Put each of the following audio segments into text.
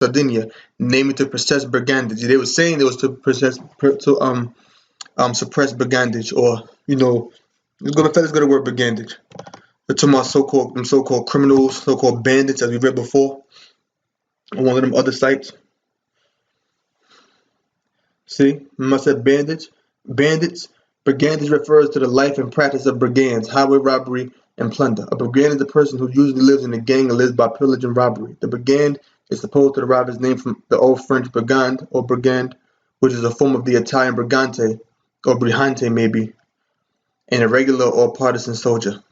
Sardinia, namely to suppress brigandage. They were saying it was to suppress brigandage, or let's go to word brigandage. They're talking about so-called criminals, so-called bandits, as we read before on one of them other sites. See, remember I said bandits? Bandits. Brigandage refers to the life and practice of brigands, highway robbery, and plunder. A brigand is a person who usually lives in a gang and lives by pillage and robbery. The brigand is supposed to derive its name from the Old French brigand or brigand, which is a form of the Italian brigante or brigante maybe, and a regular or partisan soldier.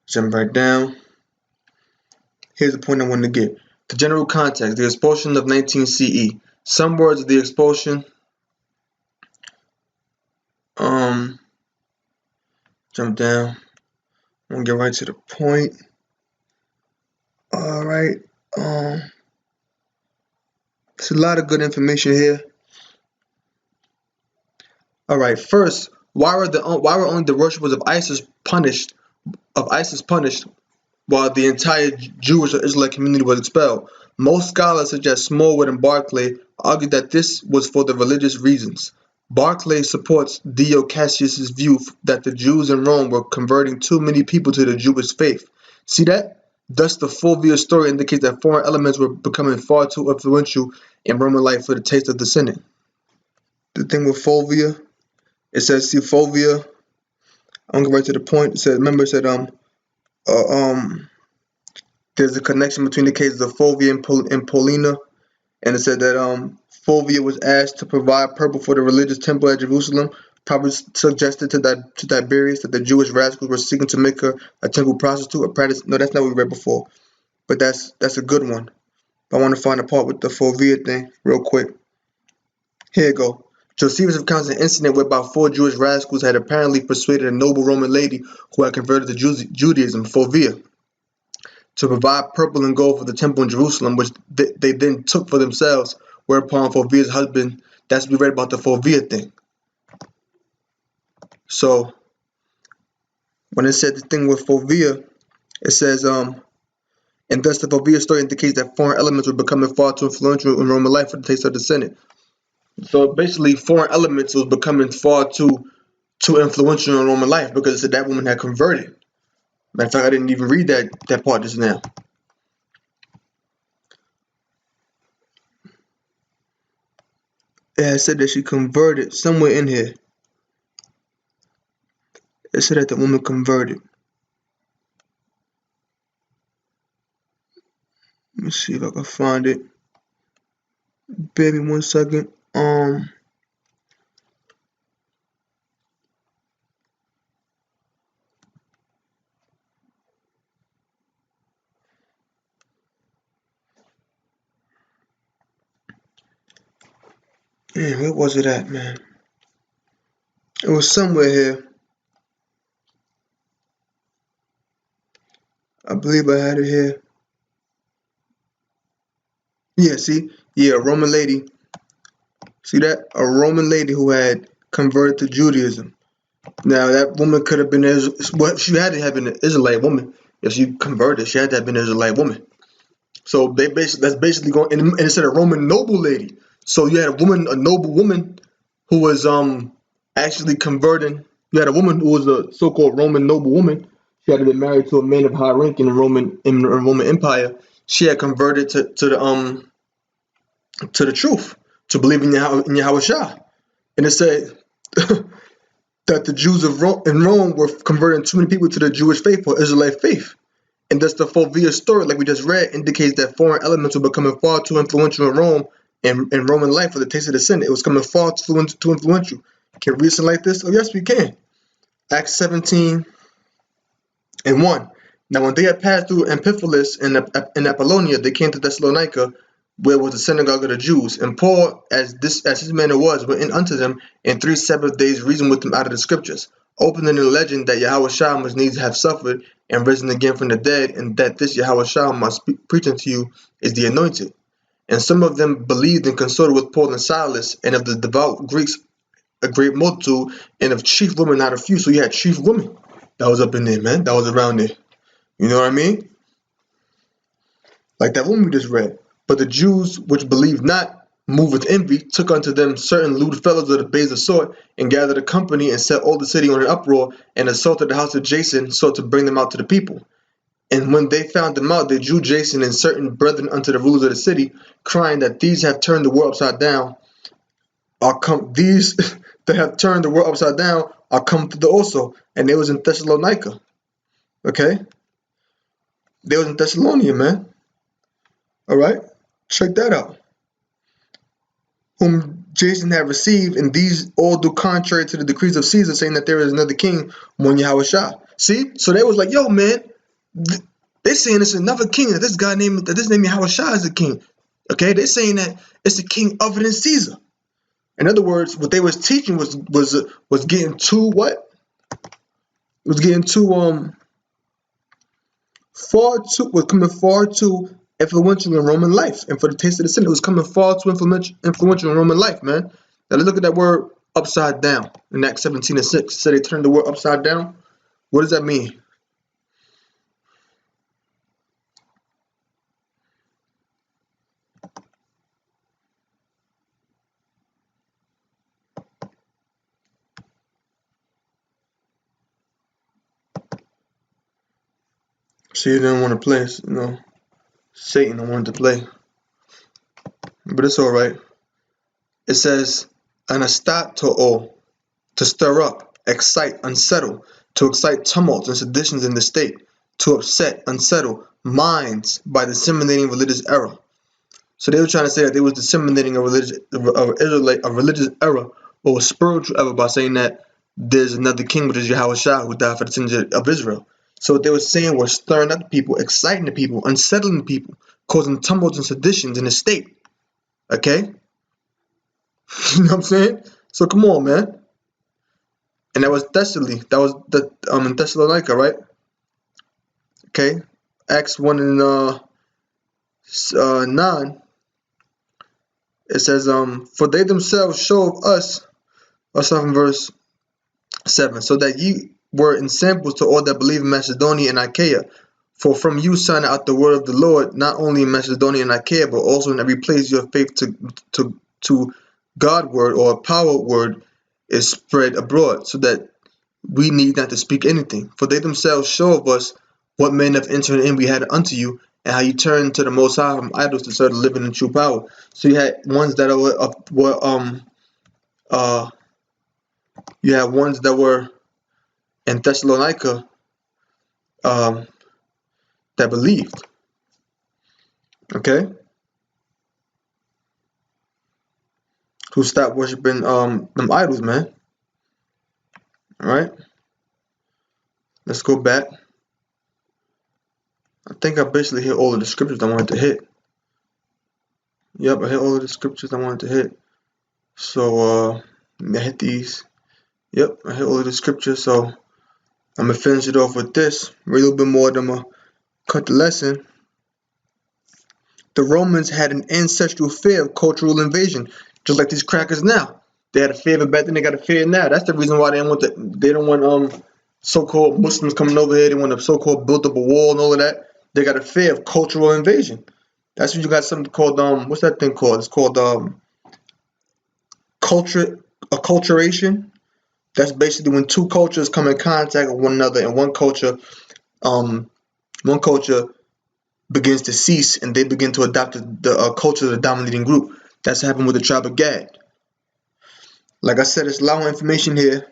Jump right down. Here's the point I wanted to get. The general context, the expulsion of 19 CE. Some words of the expulsion. Jump down. I'm gonna get right to the point. All right. There's a lot of good information here. All right. First, why were only the worshippers of ISIS punished while the entire Jewish or Israelite community was expelled? Most scholars, such as Smallwood and Barclay, argue that this was for the religious reasons. Barclay supports Dio Cassius's view that the Jews in Rome were converting too many people to the Jewish faith. See that? Thus, the Fulvia story indicates that foreign elements were becoming far too influential in Roman life for the taste of the Senate. The thing with Fulvia, it says, see Fulvia, I'm going to go right to the point. It said, remember, it said, there's a connection between the cases of Fulvia and Paulina, and it said that Fulvia was asked to provide purple for the religious temple at Jerusalem, probably suggested to Tiberius that the Jewish rascals were seeking to make her a temple prostitute, a practice. No, that's not what we read before, but that's a good one. I want to find a part with the Fulvia thing real quick. Here you go. Josephus recounts an incident whereby 4 Jewish rascals had apparently persuaded a noble Roman lady who had converted to Judaism, Fulvia, to provide purple and gold for the temple in Jerusalem, which they then took for themselves, whereupon Fulvia's husband, that's what we read about the Fulvia thing. So, when it said the thing with Fulvia, it says, and thus the Fulvia story indicates that foreign elements were becoming far too influential in Roman life for the taste of the Senate. So basically, foreign elements was becoming far too influential in Roman life because it said that woman had converted. Matter of fact, I didn't even read that part just now. It had said that she converted somewhere in here. It said that the woman converted. Let me see if I can find it. Bear me 1 second. Man, where was it at, man? It was somewhere here. I believe I had it here. Yeah, see? Yeah, a Roman lady. See that? A Roman lady who had converted to Judaism. Now, that woman could have been, she had to have been an Israelite woman. If she converted, she had to have been an Israelite woman. So that's basically going, and it said a Roman noble lady. So you had a noble woman who was actually converting. You had a woman who was a so-called Roman noble woman. She had been married to a man of high rank in the Roman Empire. She had converted to the truth, to believe in Yahweh Shah. And it said that the Jews in Rome were converting too many people to the Jewish faith or Israelite faith. And thus the Fulvia story, like we just read, indicates that foreign elements were becoming far too influential in Rome and Roman life for the taste of the Senate. It was coming far too influential. Can we read something like this? Oh, yes, we can. Acts 17 and 1. Now, when they had passed through Amphipolis and Apollonia, they came to Thessalonica, where was the synagogue of the Jews. And Paul, as his manner was, went in unto them, and 3 Sabbath days reasoned with them out of the scriptures, opening the legend that Yahweh Shah must needs have suffered and risen again from the dead, and that this Yahweh Shah must preach unto you is the anointed. And some of them believed and consorted with Paul and Silas, and of the devout Greeks a great multitude, and of chief women not a few. So you had chief women that was up in there, man, that was around there. You know what I mean? Like that woman we just read. But the Jews which believed not, moved with envy, took unto them certain lewd fellows of the base of sword, and gathered a company, and set all the city on an uproar, and assaulted the house of Jason, sought to bring them out to the people. And when they found them out, they drew Jason and certain brethren unto the rulers of the city, crying that these have turned the world upside down. These that have turned the world upside down are come thither also. And they was in Thessalonica. Okay? They was in Thessalonia, man. Alright? Check that out. Whom Jason had received, and these all do contrary to the decrees of Caesar, saying that there is another king, one Yahushua. See? So they was like, yo, man, they saying it's another king, that this guy named Yahushua is the king. Okay? They're saying that it's the king other than Caesar. In other words, what they was teaching was getting too what? Was getting too was coming far too influential in Roman life. And for the taste of the sin, it was coming far too influential in Roman life, man. Now let's look at that word upside down in Acts 17:6. So they turned the word upside down. What does that mean? See, you didn't want to play, Satan don't want to play. But it's alright. It says, anastato, to stir up, excite, unsettle, to excite tumults and seditions in the state, to upset, unsettle minds by disseminating religious error. So they were trying to say that they was disseminating a religious error or a spiritual error by saying that there's another king, which is Yahushua, who died for the sins of Israel. So what they were saying was stirring up the people, exciting the people, unsettling the people, causing tumults and seditions in the state. Okay? You know what I'm saying? So come on, man. And that was Thessaly. That was in Thessalonica, right? Okay. Acts 1 and 9. It says, for they themselves show us, or something verse 7, so that ye were ensamples to all that believe in Macedonia and Achaia. For from you sounded out the word of the Lord, not only in Macedonia and Achaia, but also in every place your faith to God word or power word is spread abroad, so that we need not to speak anything. For they themselves show of us what men of entering in we had unto you, and how you turned to the Most High from idols to serve the living and true power. So you had ones that you had ones that were in Thessalonica that believed. Okay? Who stopped worshiping them idols, man. Alright? Let's go back. I think I basically hit all of the scriptures I wanted to hit. Yep, I hit all of the scriptures I wanted to hit. So I hit these. Yep, I hit all of the scriptures. So I'm gonna finish it off with this. A little bit more, then I'm gonna cut the lesson. The Romans had an ancestral fear of cultural invasion, just like these crackers now. They had a fear of it back then, they got a fear now. That's the reason why they don't want so-called Muslims coming over here. They want to so-called build up a wall and all of that. They got a fear of cultural invasion. That's when you got something called what's that thing called? It's called acculturation. That's basically when two cultures come in contact with one another, and one culture begins to cease, and they begin to adopt the culture of the dominating group. That's happened with the tribe of Gad. Like I said, there's a lot more information here.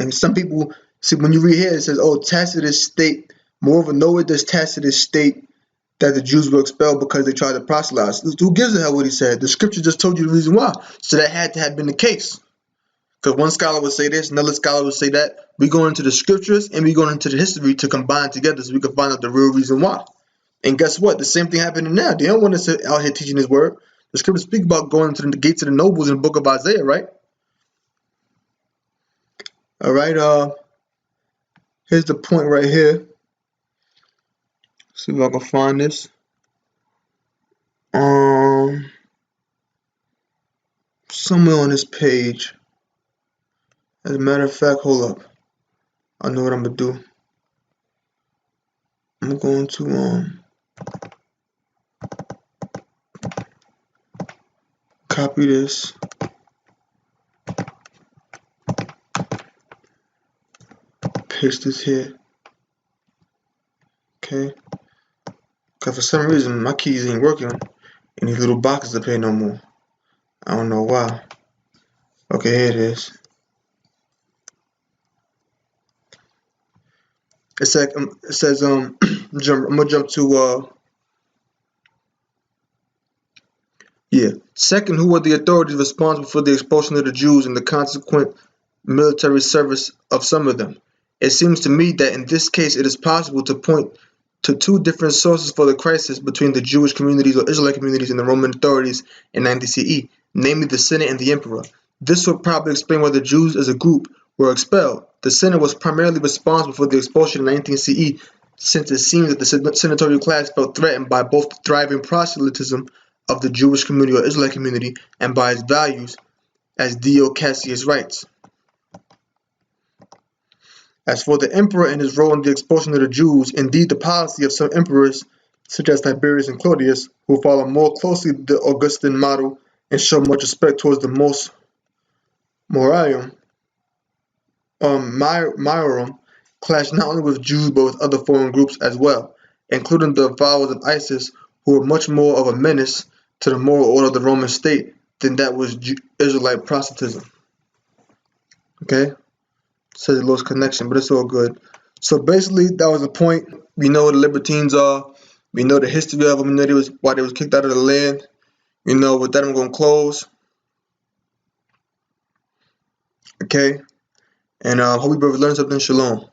And some people, see, when you read here, it says, oh, Tacitus state, moreover, nowhere does Tacitus state that the Jews were expelled because they tried to proselytize. Who gives a hell what he said? The scripture just told you the reason why. So that had to have been the case. Because one scholar would say this, another scholar would say that. We go into the scriptures and we go into the history to combine together so we can find out the real reason why. And guess what? The same thing happening now. They don't want us out here teaching his word. The scriptures speak about going to the gates of the nobles in the book of Isaiah, right? All right, here's the point right here. See if I can find this. Somewhere on this page. As a matter of fact, hold up. I know what I'm gonna do. I'm going to copy this, paste this here. Okay, because for some reason my keys ain't working and these little boxes appear no more. I don't know why. Okay, here it is. It says I'm gonna jump to yeah. Second, who were the authorities responsible for the expulsion of the Jews and the consequent military service of some of them? It seems to me that in this case it is possible to point to two different sources for the crisis between the Jewish communities or Israelite communities and the Roman authorities in 90 CE, namely the Senate and the Emperor. This would probably explain why the Jews as a group were expelled. The Senate was primarily responsible for the expulsion in 19 CE, since it seems that the senatorial class felt threatened by both the thriving proselytism of the Jewish community or Israelite community and by its values, as Dio Cassius writes. As for the emperor and his role in the expulsion of the Jews, indeed the policy of some emperors, such as Tiberius and Claudius, who follow more closely the Augustan model and show much respect towards the most Morium, Myorum, clashed not only with Jews but with other foreign groups as well, including the followers of ISIS, who were much more of a menace to the moral order of the Roman state than that was Israelite proselytism. Okay? Says it lost connection, but it's all good. So basically, that was the point. We know what the libertines are. We know the history of them. We know why they was kicked out of the land. You know, with that, I'm going to close. Okay? And hope you brothers learn something. Shalom.